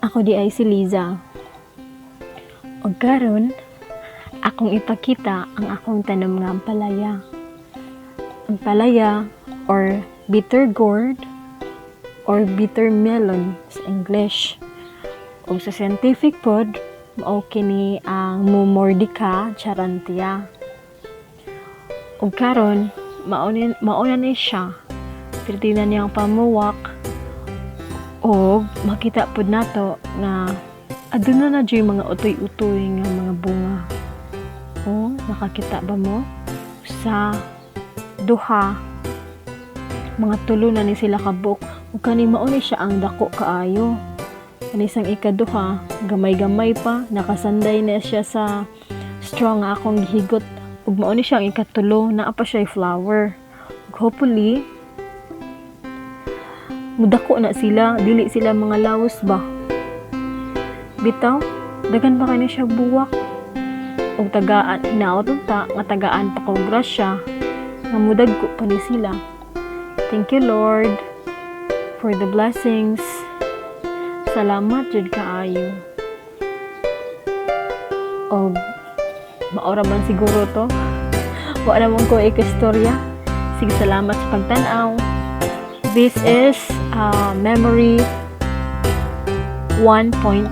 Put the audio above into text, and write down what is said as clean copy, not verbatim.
Ako di ay si Liza. O karon, akong ipakita ang akong tanom nga ampalaya. Ang palaya or bitter gourd or bitter melon sa English. O sa scientific pod, mao kini ang Mumordica charantia. O karon, mauna ni siya. Tingnan niya ang pamuwak o makita pod nato nga aduna na dyan mga utoy-utoy nga mga bunga. O, nakakita ba mo? Sa duha, mga tulo na ni sila kabuk. O kani mauni siya ang dako kaayo. Kanisang ikaduha, gamay-gamay pa, nakasanday na siya sa straw nga akong gihigot. Ug mauni siya ang ikatulo, naa pa siya flower. Ug hopefully, mudako na sila, dili sila mga laos ba. Bitaw, dagan pa kani siya buwak. Ug tagaan, hinaot ta, nga tagaan pa kong grasya, nga mudagko pa ni sila. Thank you Lord for the blessings. Salamat jud kaayo. O maora man siguro to. Wa na mong ko ikastorya. Sige, salamat sa pagtan-aw. This is memory 1.3.